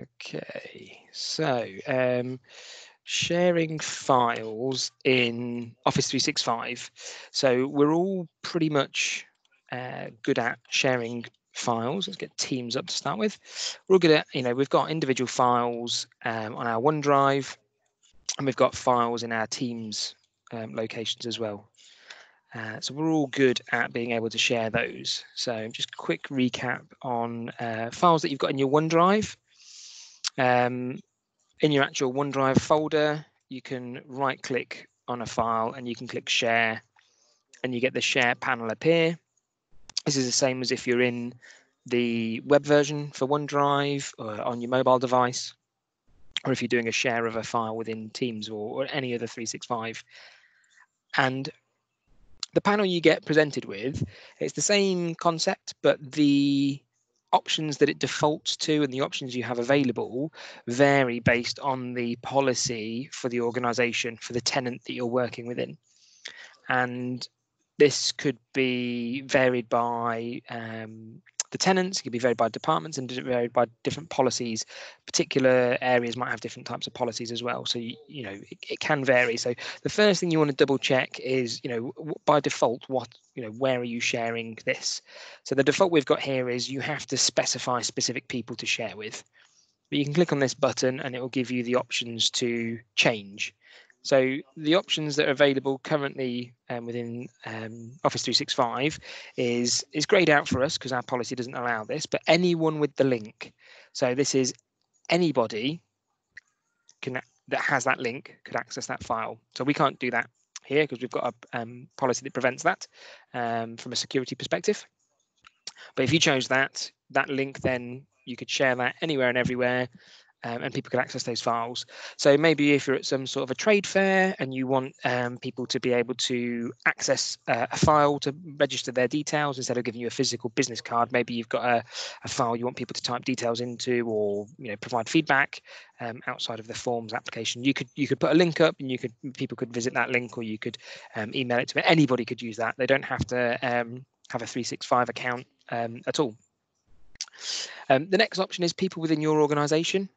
Okay, so sharing files in Office 365. So we're all pretty much good at sharing files. Let's get Teams up to start with. We're all good at, we've got individual files on our OneDrive, and we've got files in our Teams locations as well. So we're all good at being able to share those. So just a quick recap on files that you've got in your OneDrive. In your actual OneDrive folder, you can right click on a file and you can click share, and you get the share panel appear. This is the same as if you're in the web version for OneDrive or on your mobile device, or if you're doing a share of a file within Teams or any other 365. And the panel you get presented with, it's the same concept, but the options that it defaults to and the options you have available vary based on the policy for the organization, for the tenant that you're working within. And this could be varied by the tenants, it could be varied by departments, and varied by different policies. Particular areas might have different types of policies as well. So, it can vary. So the first thing you want to double check is, by default, where are you sharing this? So the default we've got here is you have to specify specific people to share with. But you can click on this button and it will give you the options to change. So the options that are available currently within Office 365 is grayed out for us because our policy doesn't allow this, but anyone with the link. So this is anybody that has that link could access that file. So we can't do that here because we've got a policy that prevents that from a security perspective. But if you chose that link, then you could share that anywhere and everywhere. And people can access those files. So maybe if you're at some sort of a trade fair and you want people to be able to access a file to register their details instead of giving you a physical business card, maybe you've got a file you want people to type details into, or provide feedback outside of the forms application. You could put a link up, and people could visit that link, or you could email it to me. Anybody could use that. They don't have to have a 365 account at all. The next option is people within your organization.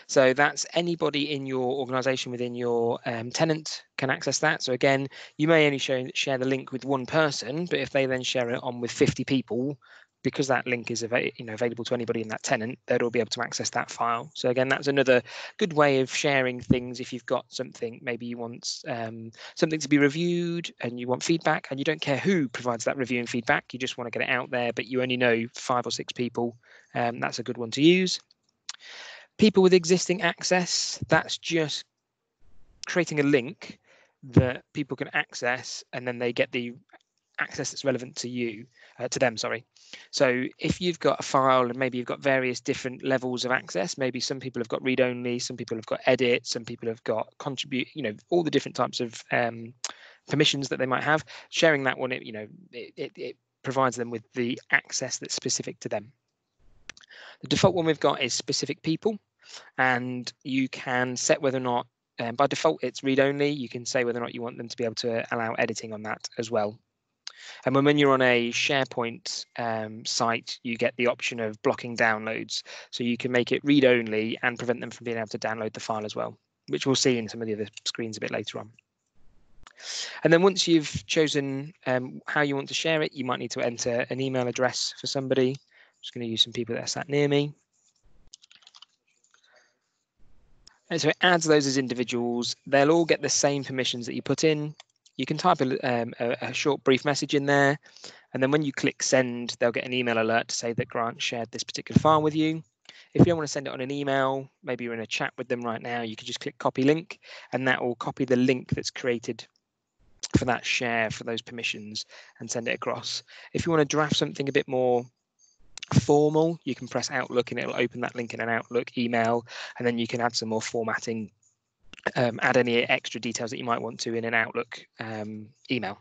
So that's anybody in your organization within your tenant can access that. So again, you may only share the link with one person, but if they then share it on with 50 people, because that link is available to anybody in that tenant, they'll all be able to access that file. So again, that's another good way of sharing things. If you've got something, maybe you want something to be reviewed and you want feedback, and you don't care who provides that review and feedback, you just want to get it out there, but you only know 5 or 6 people, that's a good one to use. People with existing access, that's just creating a link that people can access, and then they get the access that's relevant to you, to them, sorry. So if you've got a file and maybe you've got various different levels of access, maybe some people have got read only, some people have got edit, some people have got contribute, all the different types of permissions that they might have. Sharing that one, it provides them with the access that's specific to them. The default one we've got is specific people, and you can set whether or not, by default it's read only. You can say whether or not you want them to be able to allow editing on that as well. And when you're on a SharePoint site, you get the option of blocking downloads. So you can make it read only and prevent them from being able to download the file as well, which we'll see in some of the other screens a bit later on. And then once you've chosen how you want to share it, you might need to enter an email address for somebody. I'm just going to use some people that are sat near me. And so it adds those as individuals. They'll all get the same permissions that you put in. You can type a short, brief message in there. And then when you click send, they'll get an email alert to say that Grant shared this particular file with you. If you don't want to send it on an email, maybe you're in a chat with them right now, you can just click copy link, and that will copy the link that's created for that share for those permissions and send it across. If you want to draft something a bit more formal, you can press Outlook and it'll open that link in an Outlook email, and then you can add some more formatting, add any extra details that you might want to in an Outlook email.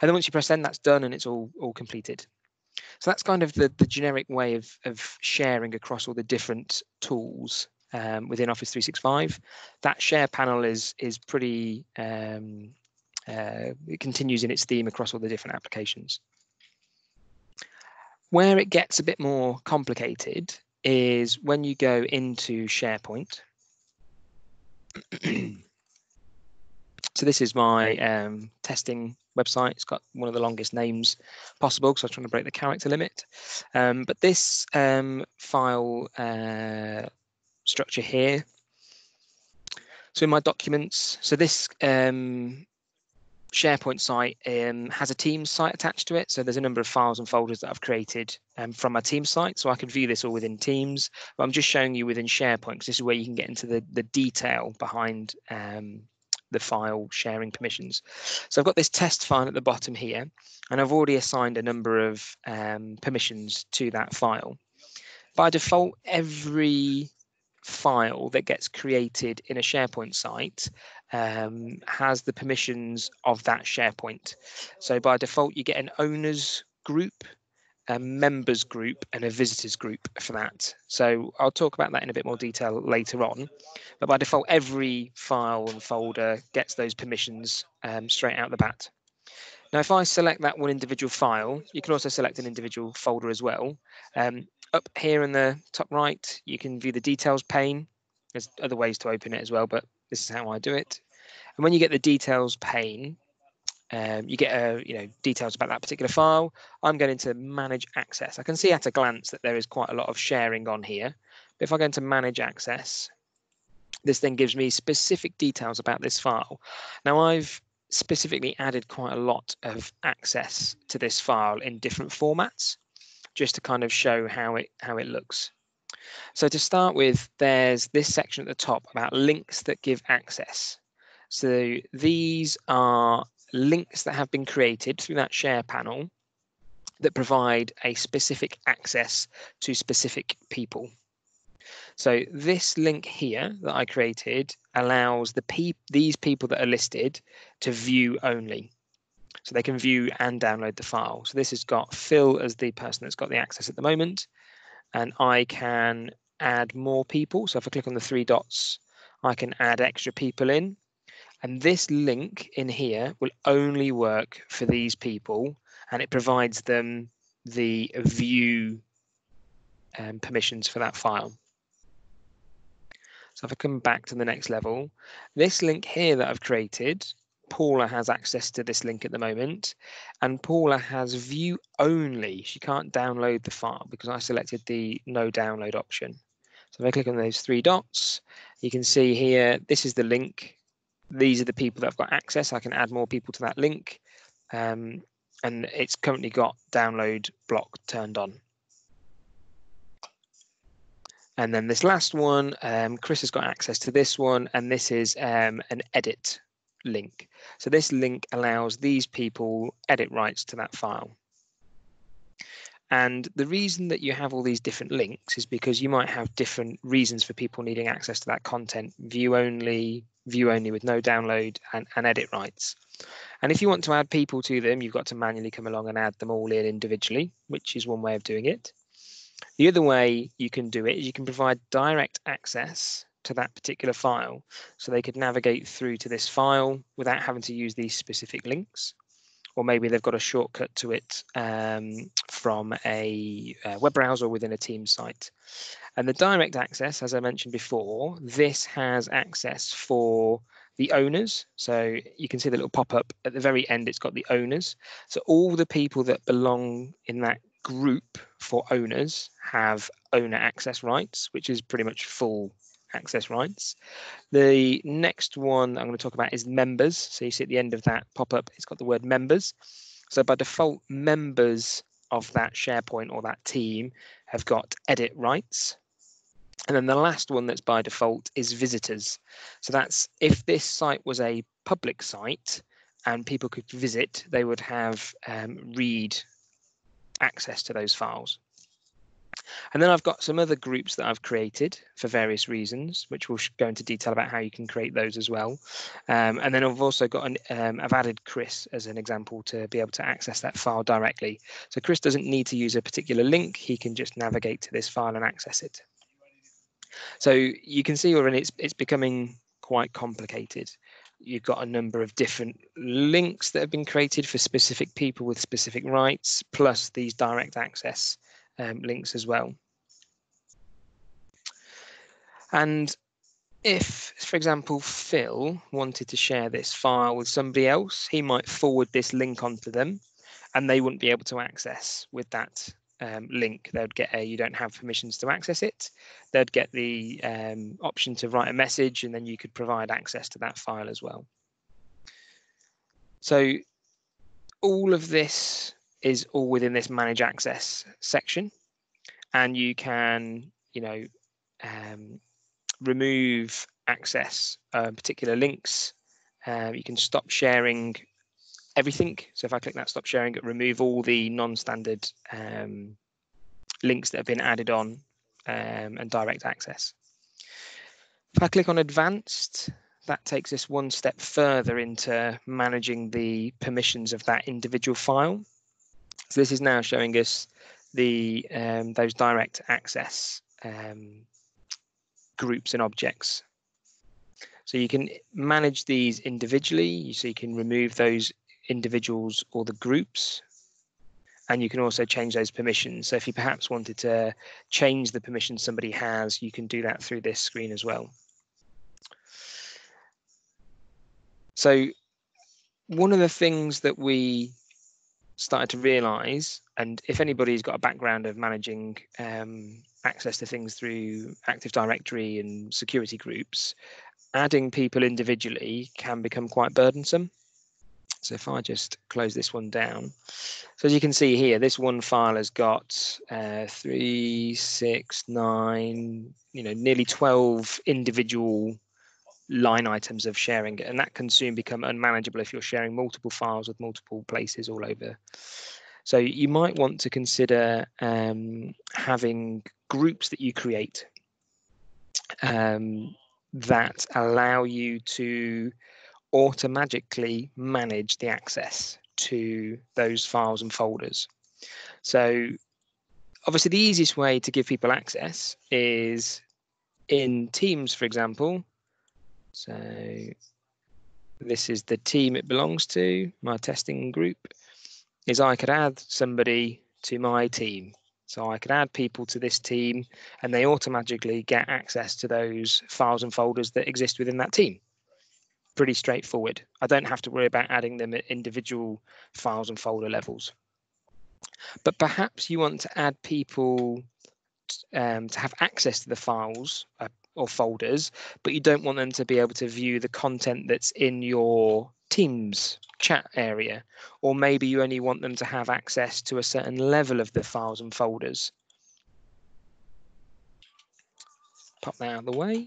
And then once you press send, that's done and it's all completed. So that's kind of the generic way of sharing across all the different tools within Office 365. That share panel is pretty, it continues in its theme across all the different applications. Where it gets a bit more complicated is when you go into SharePoint. So this is my testing website. It's got one of the longest names possible because I was trying to break the character limit. But this file structure here. So in my documents, so this SharePoint site has a Teams site attached to it. So there's a number of files and folders that I've created from my Teams site. So I can view this all within Teams, but I'm just showing you within SharePoint because this is where you can get into the detail behind the file sharing permissions. So I've got this test file at the bottom here, and I've already assigned a number of permissions to that file. By default, every file that gets created in a SharePoint site has the permissions of that SharePoint. So by default, you get an owners group, a members group, and a visitors group for that. So I'll talk about that in a bit more detail later on. But by default, every file and folder gets those permissions straight out the bat. Now, if I select that one individual file, you can also select an individual folder as well. Up here in the top right, you can view the details pane. There's other ways to open it as well, but this is how I do it. And when you get the details pane, you get details about that particular file. I'm going to manage access. I can see at a glance that there is quite a lot of sharing on here. But if I go into manage access, this then gives me specific details about this file. Now I've specifically added quite a lot of access to this file in different formats, just to kind of show how it looks. So to start with, there's this section at the top about links that give access. So these are links that have been created through that share panel that provide a specific access to specific people. So this link here that I created allows these people that are listed to view only. So they can view and download the file. So this has got Phil as the person that's got the access at the moment, and I can add more people. So if I click on the three dots, I can add extra people in. And this link in here will only work for these people, and it provides them the view permissions for that file. So if I come back to the next level, this link here that I've created, Paula has access to this link at the moment, and Paula has view only. She can't download the file because I selected the no download option. So if I click on those three dots, you can see here, this is the link. These are the people that have got access. I can add more people to that link. And it's currently got download block turned on. And then this last one, Chris has got access to this one, and this is an edit link. So this link allows these people edit rights to that file. And the reason that you have all these different links is because you might have different reasons for people needing access to that content: view only with no download, and edit rights. And if you want to add people to them, you've got to manually come along and add them all in individually, which is one way of doing it. The other way you can do it is you can provide direct access to that particular file, so they could navigate through to this file without having to use these specific links. Or maybe they've got a shortcut to it from a web browser or within a Teams site. And the direct access, as I mentioned before, this has access for the owners. So you can see the little pop-up at the very end, it's got the owners. So all the people that belong in that group for owners have owner access rights, which is pretty much full access rights. The next one I'm going to talk about is members. So you see at the end of that pop-up, it's got the word members. So by default, members of that SharePoint or that team have got edit rights. And then the last one that's by default is visitors. So that's if this site was a public site and people could visit, they would have read access to those files. And then I've got some other groups that I've created for various reasons, which we'll go into detail about how you can create those as well. And then I've also got I've added Chris as an example to be able to access that file directly. So Chris doesn't need to use a particular link. He can just navigate to this file and access it. So you can see already it's becoming quite complicated. You've got a number of different links that have been created for specific people with specific rights, plus these direct access links as well. And if, for example, Phil wanted to share this file with somebody else, he might forward this link onto them, and they wouldn't be able to access with that link. They'd get a, you don't have permissions to access it. They'd get the option to write a message, and then you could provide access to that file as well. So all of this is all within this manage access section, and you can, remove access, particular links. You can stop sharing everything. So if I click that stop sharing, it remove all the non-standard links that have been added on and direct access. If I click on advanced, that takes us one step further into managing the permissions of that individual file. So this is now showing us the those direct access groups and objects. So you can manage these individually, so you can remove those individuals or the groups, and you can also change those permissions. So if you perhaps wanted to change the permission somebody has, you can do that through this screen as well. So one of the things that we started to realize, and if anybody's got a background of managing access to things through Active Directory and security groups, adding people individually can become quite burdensome. So if I just close this one down, so as you can see here, this one file has got 3, 6, 9, nearly 12 individual line items of sharing it, and that can soon become unmanageable if you're sharing multiple files with multiple places all over. So you might want to consider having groups that you create that allow you to automatically manage the access to those files and folders. So obviously the easiest way to give people access is in Teams, for example. So this is the team it belongs to, my testing group, is I could add somebody to my team. So I could add people to this team and they automatically get access to those files and folders that exist within that team. Pretty straightforward. I don't have to worry about adding them at individual files and folder levels. But perhaps you want to add people to have access to the files or folders, but you don't want them to be able to view the content that's in your Teams chat area, or maybe you only want them to have access to a certain level of the files and folders. Pop that out of the way.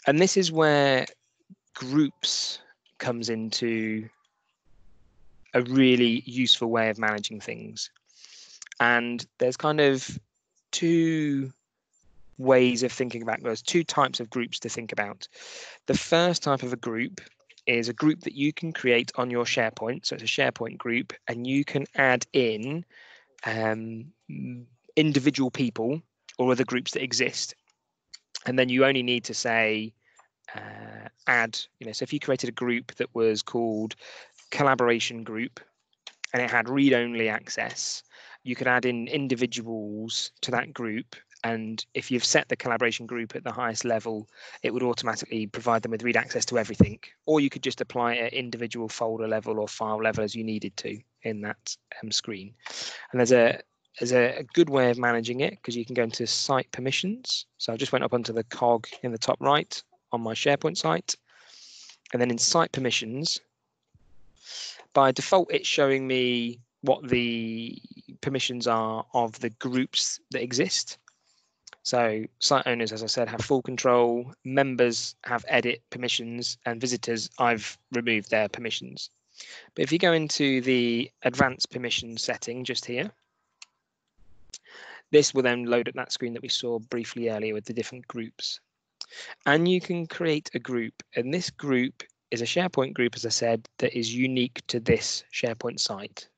And this is where groups comes into a really useful way of managing things. And there's kind of two ways of thinking about those, two types of groups to think about. The first type of a group is a group that you can create on your SharePoint. So it's a SharePoint group, and you can add in individual people or other groups that exist. And then you only need to say add, so if you created a group that was called collaboration group and it had read-only access, you could add in individuals to that group. And if you've set the collaboration group at the highest level, it would automatically provide them with read access to everything. Or you could just apply it at individual folder level or file level as you needed to in that screen. And there's a good way of managing it, because you can go into site permissions. So I just went up onto the cog in the top right on my SharePoint site. And then in site permissions, by default, it's showing me what the permissions are of the groups that exist. So site owners, as I said, have full control, members have edit permissions, and visitors, I've removed their permissions. But if you go into the advanced permission setting just here, this will then load up that screen that we saw briefly earlier with the different groups. And you can create a group, and this group is a SharePoint group, as I said, that is unique to this SharePoint site.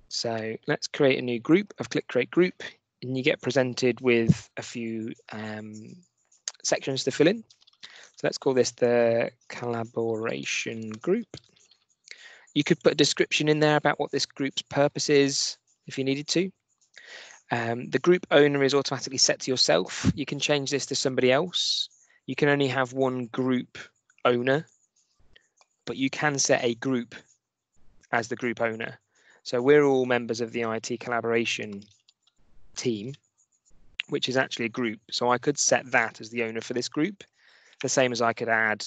So let's create a new group. I've clicked create group, and you get presented with a few sections to fill in. So let's call this the collaboration group. You could put a description in there about what this group's purpose is if you needed to. The group owner is automatically set to yourself. You can change this to somebody else. You can only have one group owner, but you can set a group as the group owner. So we're all members of the IT collaboration team, which is actually a group. So I could set that as the owner for this group, the same as I could add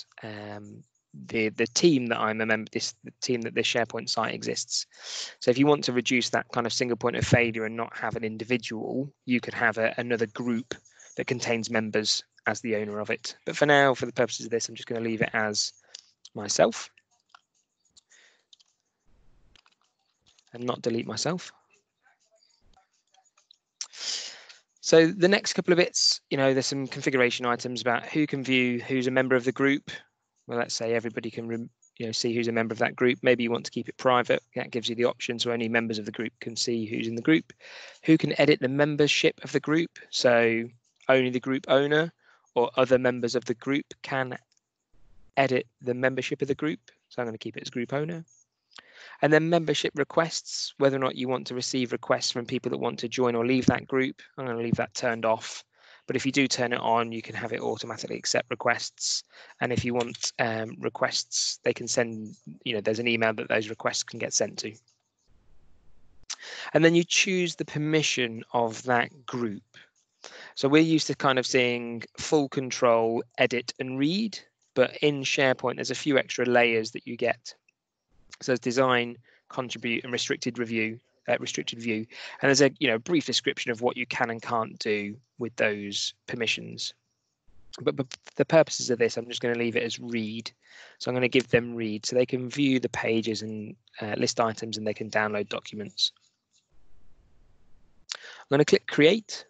the team that I'm a member, the team that this SharePoint site exists. So if you want to reduce that kind of single point of failure and not have an individual, you could have another group that contains members as the owner of it. But for now, for the purposes of this, I'm just going to leave it as myself and not delete myself. So the next couple of bits, there's some configuration items about who can view who's a member of the group. Well, let's say everybody can see who's a member of that group. Maybe you want to keep it private. That gives you the option so only members of the group can see who's in the group. Who can edit the membership of the group? So only the group owner or other members of the group can edit the membership of the group. So I'm going to keep it as group owner. And then membership requests, whether or not you want to receive requests from people that want to join or leave that group. I'm going to leave that turned off. But if you do turn it on, you can have it automatically accept requests. And if you want requests, they can send, there's an email that those requests can get sent to. And then you choose the permission of that group. So we're used to kind of seeing full control, edit and read. But in SharePoint, there's a few extra layers that you get. So there's design, contribute, and restricted view. And there's a brief description of what you can and can't do with those permissions. But for the purposes of this, I'm just going to leave it as read. So I'm going to give them read so they can view the pages and list items, and they can download documents. I'm going to click create.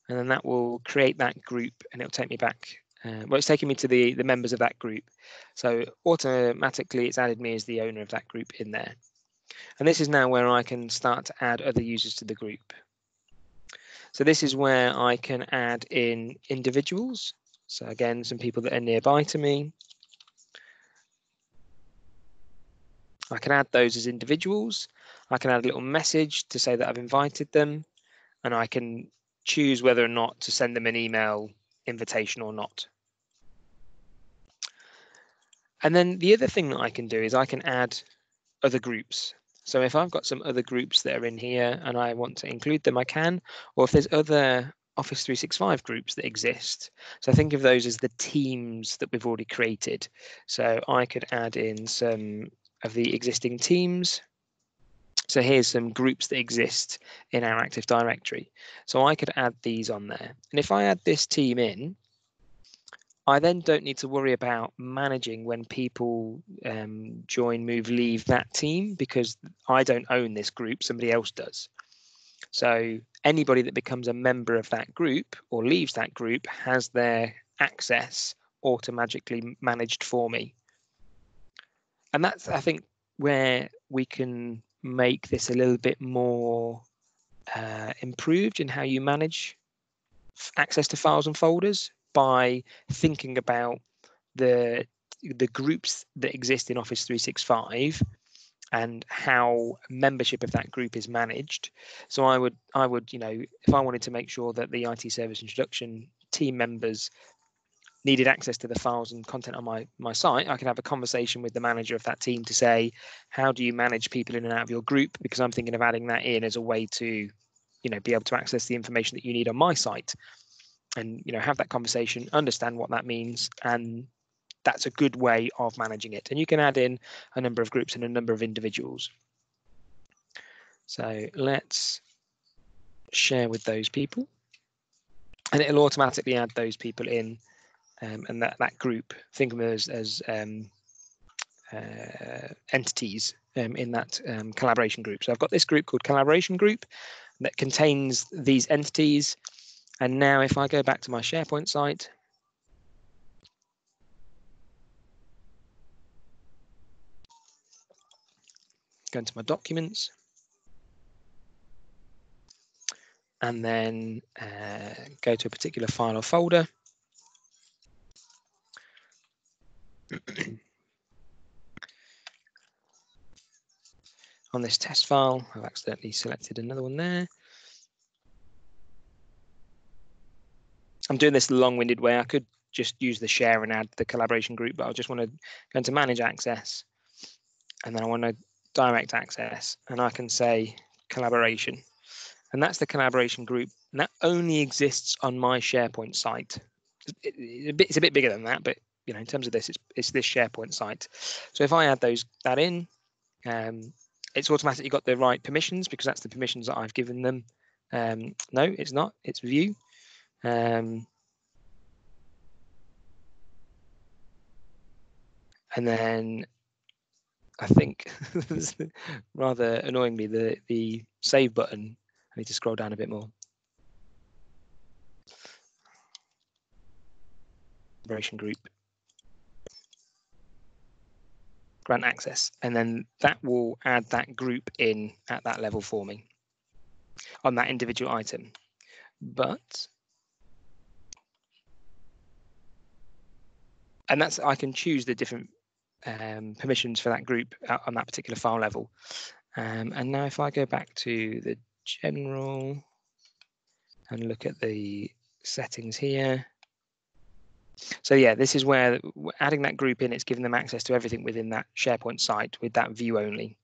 And then that will create that group, and it'll take me back. Well, it's taking me to the members of that group. So automatically it's added me as the owner of that group in there. And this is now where I can start to add other users to the group. So this is where I can add in individuals. So again, some people that are nearby to me. I can add those as individuals. I can add a little message to say that I've invited them, and I can choose whether or not to send them an email invitation or not. And then the other thing that I can do is I can add other groups. So if I've got some other groups that are in here and I want to include them, I can. Or if there's other Office 365 groups that exist. So think of those as the teams that we've already created. So I could add in some of the existing teams. So here's some groups that exist in our Active Directory. So I could add these on there. And if I add this team in, I then don't need to worry about managing when people join, move, leave that team, because I don't own this group, somebody else does. So anybody that becomes a member of that group or leaves that group has their access automatically managed for me. And that's, I think, where we can make this a little bit more improved in how you manage access to files and folders, by thinking about the groups that exist in Office 365 and how membership of that group is managed. So I would, if I wanted to make sure that the IT service introduction team members needed access to the files and content on my site, I could have a conversation with the manager of that team to say, how do you manage people in and out of your group? Because I'm thinking of adding that in as a way to, be able to access the information that you need on my site. And have that conversation, understand what that means, and that's a good way of managing it. And you can add in a number of groups and a number of individuals. So let's share with those people, and it'll automatically add those people in, and that group, think of them as entities in that collaboration group. So I've got this group called Collaboration Group that contains these entities. And now if I go back to my SharePoint site, go into my documents, and then go to a particular file or folder. on this test file. I've accidentally selected another one there. I'm doing this the long-winded way. I could just use the share and add the collaboration group, but I just want to go into manage access, and then I want to direct access, and I can say collaboration, and that's the collaboration group, and that only exists on my SharePoint site. It's a bit bigger than that, but you know, in terms of this, it's this SharePoint site. So if I add that in, it's automatically got the right permissions because that's the permissions that I've given them. No, it's not. It's view. And then I think rather annoyingly, the save button, I need to scroll down a bit more. Collaboration group. Grant access, and then that will add that group in at that level for me on that individual item. But and that's I can choose the different permissions for that group on that particular file level. And now if I go back to the general and look at the settings here. So yeah, this is where adding that group in, it's giving them access to everything within that SharePoint site with that view only.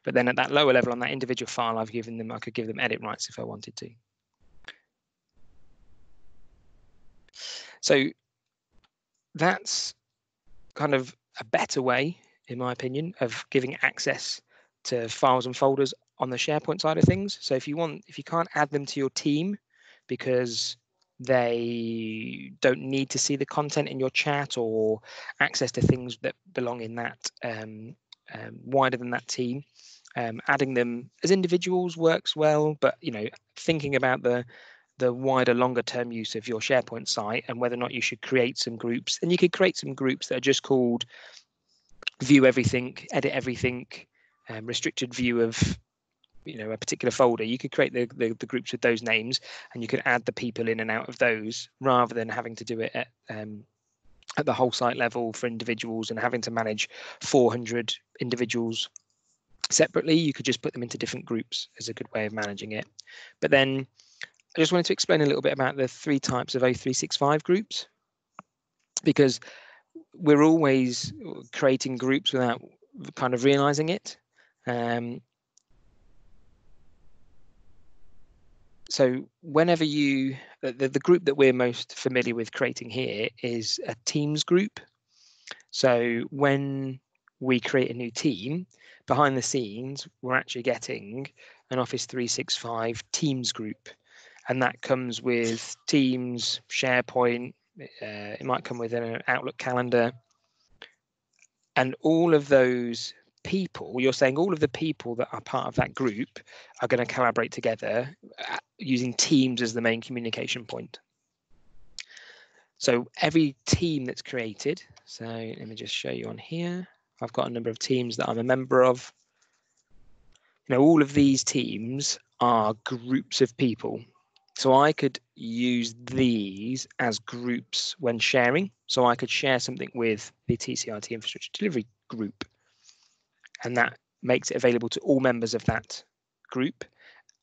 But then at that lower level on that individual file, I could give them edit rights if I wanted to. So that's kind of a better way, in my opinion, of giving access to files and folders on the SharePoint side of things. So if you can't add them to your team because they don't need to see the content in your chat or access to things that belong in that wider than that team, adding them as individuals works well. But you know, thinking about the wider, longer term use of your SharePoint site and whether or not you should create some groups, and you could create some groups that are just called view everything, edit everything, restricted view of a particular folder. You could create the groups with those names, and you could add the people in and out of those rather than having to do it at the whole site level for individuals and having to manage 400 individuals separately. You could just put them into different groups as a good way of managing it. But then I just wanted to explain a little bit about the 3 types of O365 groups, because we're always creating groups without kind of realizing it. So whenever the group that we're most familiar with creating here is a Teams group. So when we create a new team, behind the scenes, we're actually getting an Office 365 Teams group. And that comes with Teams, SharePoint, it might come with an Outlook calendar. And all of those people, you're saying all of the people that are part of that group are going to collaborate together using Teams as the main communication point. So every team that's created, so let me just show you on here. I've got a number of teams that I'm a member of. All of these teams are groups of people. So I could use these as groups when sharing. So I could share something with the TCIT Infrastructure Delivery group, and that makes it available to all members of that group.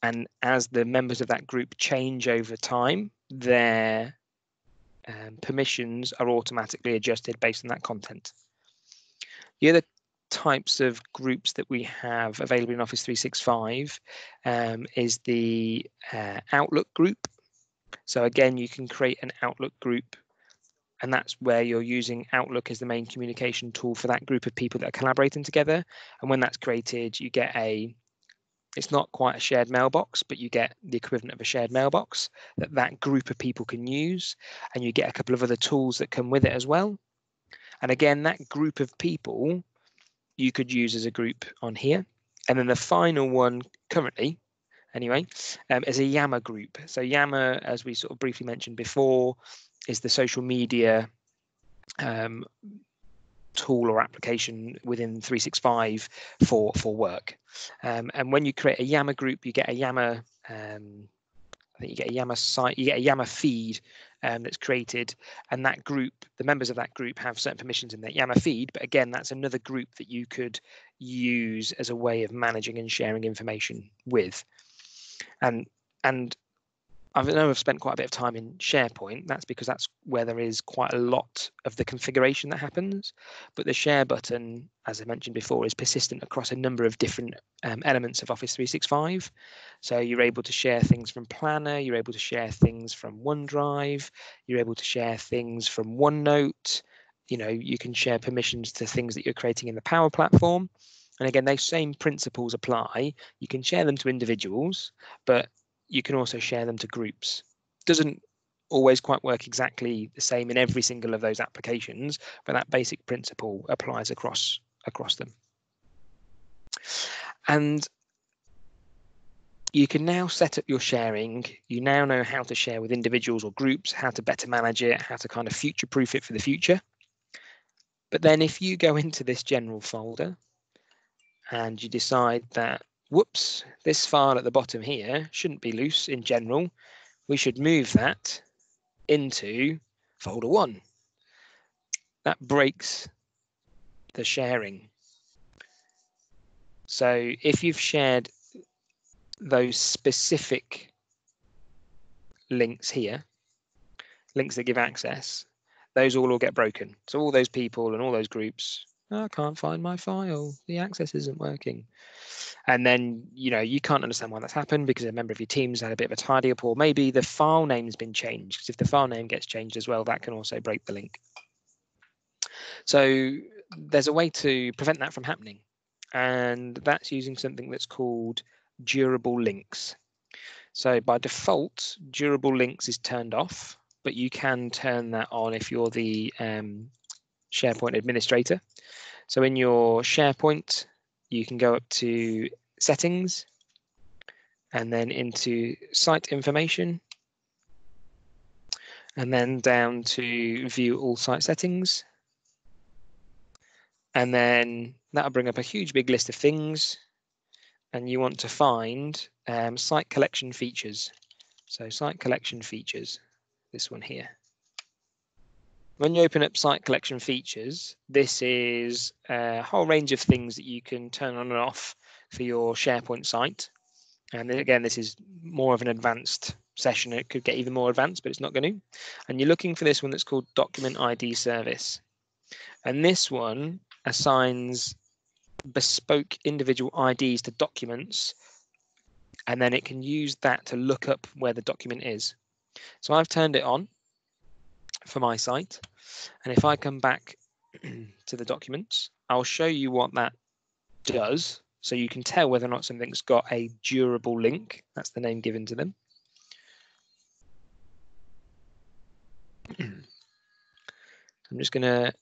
And as the members of that group change over time, their permissions are automatically adjusted based on that content. The other types of groups that we have available in Office 365 is the Outlook group. So again, you can create an Outlook group, and that's where you're using Outlook as the main communication tool for that group of people that are collaborating together. And when that's created, you get it's not quite a shared mailbox, but you get the equivalent of a shared mailbox that group of people can use, and you get a couple of other tools that come with it as well. And again, that group of people you could use as a group on here. And then the final one currently, anyway, is a Yammer group. So Yammer, as we sort of briefly mentioned before, is the social media tool or application within 365 for work. And when you create a Yammer group, you get a Yammer I think you get a Yammer site, you get a Yammer feed that's created, and that group, the members of that group have certain permissions in that Yammer feed. But again, that's another group that you could use as a way of managing and sharing information with. And I know I've spent quite a bit of time in SharePoint. That's because that's where there is quite a lot of the configuration that happens. But the share button, as I mentioned before, is persistent across a number of different elements of Office 365. So you're able to share things from Planner, you're able to share things from OneDrive, you're able to share things from OneNote. You know, you can share permissions to things that you're creating in the Power Platform. And again, those same principles apply. You can share them to individuals, but you can also share them to groups. Doesn't always quite work exactly the same in every single of those applications, but that basic principle applies across them. And you can now set up your sharing. You now know how to share with individuals or groups, how to better manage it, how to kind of future-proof it for the future. But then if you go into this general folder and you decide that, whoops, this file at the bottom here shouldn't be loose in general, we should move that into folder 1. That breaks the sharing. So if you've shared those specific links here, links that give access, those all get broken. So all those people and all those groups, oh, I can't find my file, the access isn't working. And then, you know, you can't understand why that's happened because a member of your team's had a bit of a tidy up, or maybe the file name's been changed. Because if the file name gets changed as well, that can also break the link. So there's a way to prevent that from happening. And that's using something that's called durable links. So by default, durable links is turned off, but you can turn that on if you're the SharePoint administrator. So in your SharePoint, you can go up to settings and then into site information and then down to view all site settings. And then that'll bring up a huge big list of things. And you want to find site collection features. So site collection features, this one here. When you open up site collection features, this is a whole range of things that you can turn on and off for your SharePoint site. And again, this is more of an advanced session. It could get even more advanced, but it's not going to. And you're looking for this one that's called Document ID Service. And this one assigns bespoke individual IDs to documents, and then it can use that to look up where the document is. So I've turned it on for my site, and if I come back to the documents, I'll show you what that does, so you can tell whether or not something's got a durable link. That's the name given to them. I'm just going to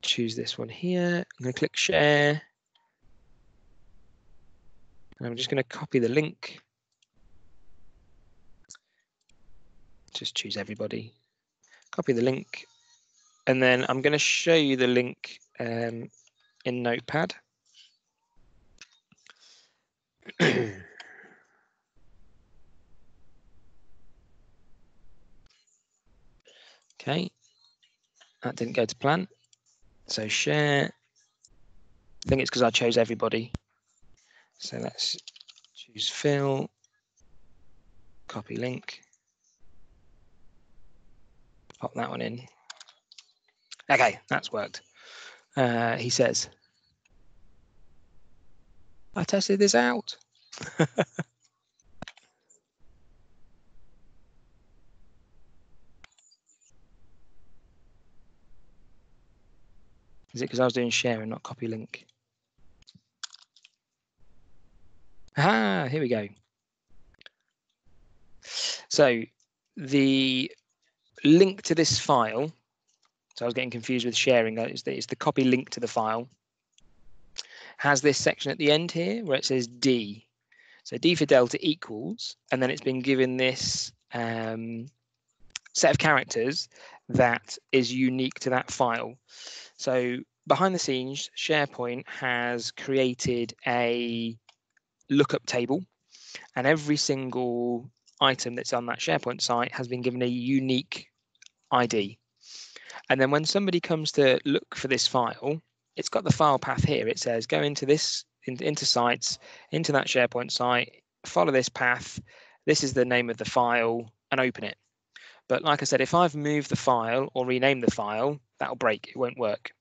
choose this one here. I'm going to click share. And I'm just going to copy the link. Just choose everybody. Copy the link. And then I'm going to show you the link in Notepad. Okay, that didn't go to plan. So share. I think it's because I chose everybody. So let's choose Phil. Copy link. Pop that one in. Okay, that's worked. He says, I tested this out. Is it because I was doing share and not copy link? Ah, here we go. So the link to this file, so I was getting confused with sharing, it's the copy link to the file, has this section at the end here where it says D. So D for Delta equals, and then it's been given this set of characters that is unique to that file. So behind the scenes, SharePoint has created a lookup table, and every single item that's on that SharePoint site has been given a unique ID. And then when somebody comes to look for this file, it's got the file path here. It says go into this, into sites, into that SharePoint site, follow this path. This is the name of the file, and open it. But like I said, if I've moved the file or renamed the file, that'll break. It won't work.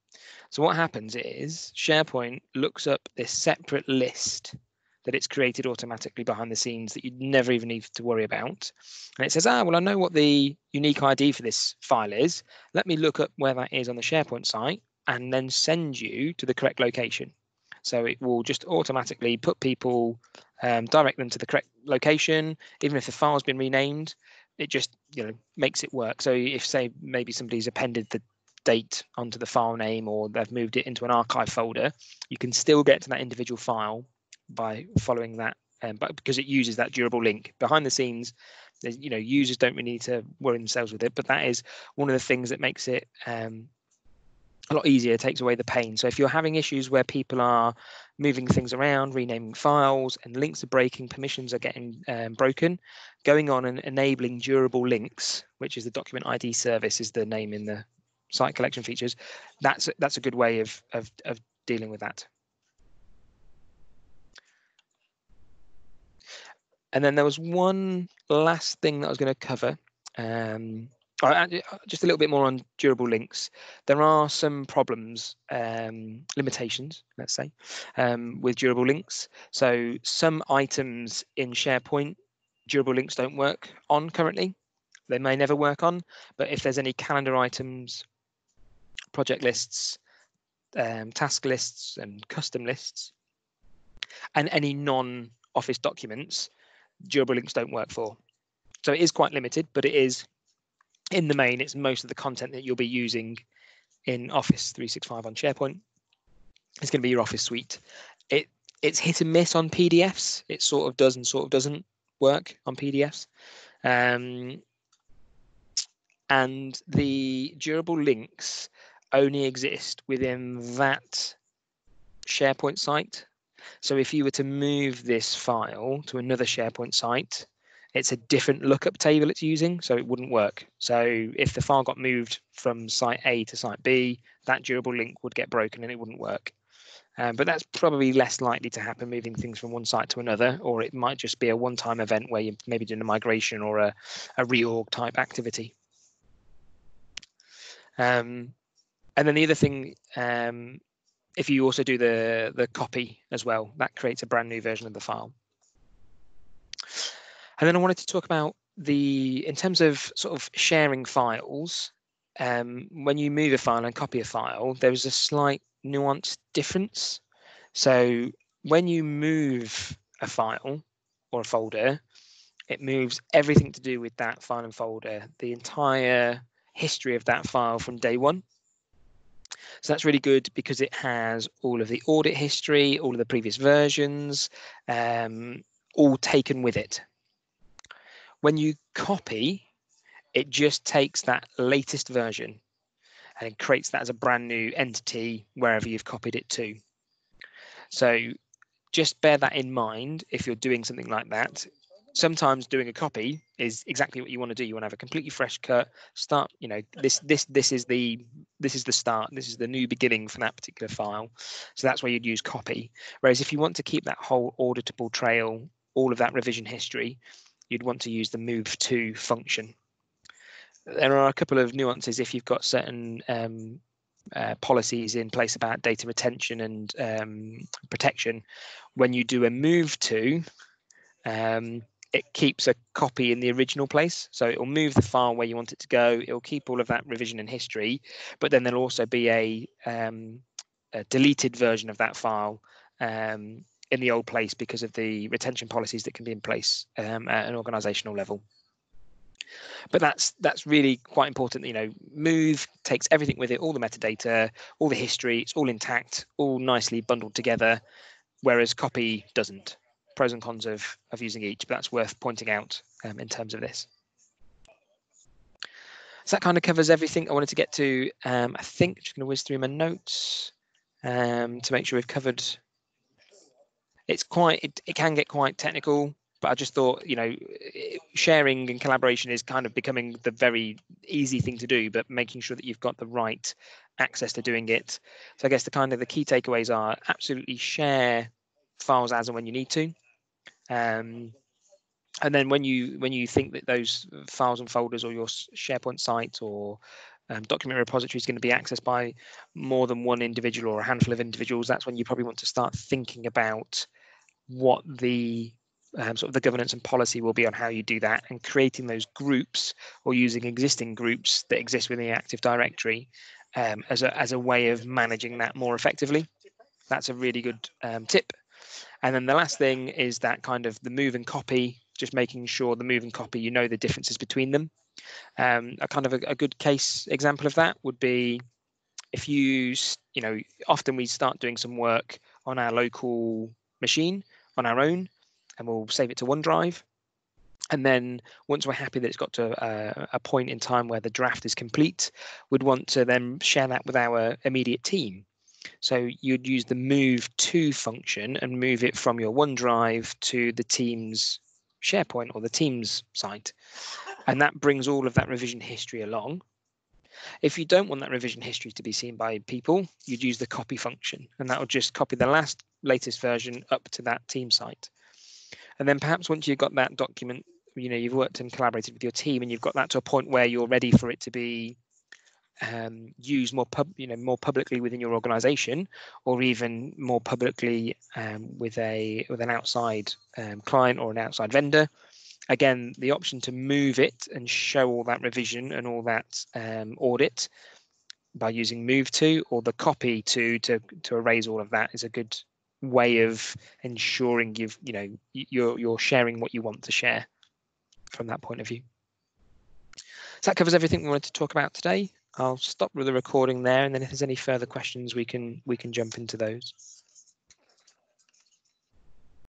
So what happens is SharePoint looks up this separate list that it's created automatically behind the scenes that you'd never even need to worry about. And it says, well, I know what the unique ID for this file is. Let me look up where that is on the SharePoint site and then send you to the correct location. So it will just automatically put people, direct them to the correct location. Even if the file's been renamed, it just makes it work. So if, say, maybe somebody's appended the date onto the file name or they've moved it into an archive folder, you can still get to that individual file by following that, but because it uses that durable link behind the scenes, users don't really need to worry themselves with it. But that is one of the things that makes it a lot easier, takes away the pain. So if you're having issues where people are moving things around, renaming files, and links are breaking, permissions are getting broken, going on and enabling durable links, which is the document ID service, is the name in the site collection features. That's a good way of dealing with that. And then there was one last thing that I was going to cover, just a little bit more on durable links. There are some problems, limitations, let's say, with durable links. So some items in SharePoint, durable links don't work on currently. They may never work on, but if there's any calendar items, project lists, task lists, and custom lists, and any non-Office documents, durable links don't work for. So it is quite limited, but it is, in the main, it's most of the content that you'll be using in Office 365 on SharePoint. It's going to be your Office suite. It's hit and miss on PDFs. It sort of does and sort of doesn't work on PDFs. And the durable links only exist within that SharePoint site. So if you were to move this file to another SharePoint site, it's a different lookup table it's using, so it wouldn't work. So if the file got moved from site A to site B, that durable link would get broken and it wouldn't work. But that's probably less likely to happen moving things from one site to another, or it might just be a one-time event where you're maybe doing a migration or a reorg type activity. And then the other thing, if you also do the copy as well, that creates a brand new version of the file. And then I wanted to talk about in terms of sort of sharing files, when you move a file and copy a file, there's a slight nuanced difference. So when you move a file or a folder, it moves everything to do with that file and folder, the entire history of that file from day one. So that's really good because it has all of the audit history, all of the previous versions, all taken with it. When you copy, it just takes that latest version and it creates that as a brand new entity wherever you've copied it to. So just bear that in mind if you're doing something like that. Sometimes doing a copy is exactly what you want to do. You want to have a completely fresh cut. Start, this is the start. This is the new beginning for that particular file. So that's where you'd use copy. Whereas if you want to keep that whole auditable trail, all of that revision history, you'd want to use the move to function. There are a couple of nuances if you've got certain policies in place about data retention and protection. When you do a move to, it keeps a copy in the original place. So it will move the file where you want it to go. It will keep all of that revision and history, but then there'll also be a deleted version of that file in the old place because of the retention policies that can be in place at an organizational level. But that's really quite important. Move takes everything with it, all the metadata, all the history, it's all intact, all nicely bundled together, whereas copy doesn't. Pros and cons of using each, but that's worth pointing out in terms of this. So that kind of covers everything I wanted to get to. I think I'm just going to whiz through my notes to make sure we've covered. It can get quite technical. But I just thought, sharing and collaboration is kind of becoming the very easy thing to do, but making sure that you've got the right access to doing it. So I guess the key takeaways are absolutely share files as and when you need to. And then when you think that those files and folders or your SharePoint site or document repository is going to be accessed by more than one individual or a handful of individuals, that's when you probably want to start thinking about what the sort of the governance and policy will be on how you do that, and creating those groups or using existing groups that exist within the Active Directory as a way of managing that more effectively. That's a really good tip. And then the last thing is that kind of the move and copy, just making sure the move and copy, the differences between them. A good case example of that would be if often we start doing some work on our local machine on our own, and we'll save it to OneDrive. And then once we're happy that it's got to a point in time where the draft is complete, we'd want to then share that with our immediate team. So you'd use the move to function and move it from your OneDrive to the team's SharePoint or the team's site. And that brings all of that revision history along. If you don't want that revision history to be seen by people, you'd use the copy function, and that will just copy the latest version up to that team site. And then perhaps once you've got that document, you've worked and collaborated with your team, and you've got that to a point where you're ready for it to be used more publicly within your organization, or even more publicly with an outside client or an outside vendor. Again, the option to move it and show all that revision and all that audit by using move to, or the copy to erase all of that, is a good way of ensuring you're sharing what you want to share from that point of view. So that covers everything we wanted to talk about today. I'll stop with the recording there, and then if there's any further questions, we can jump into those.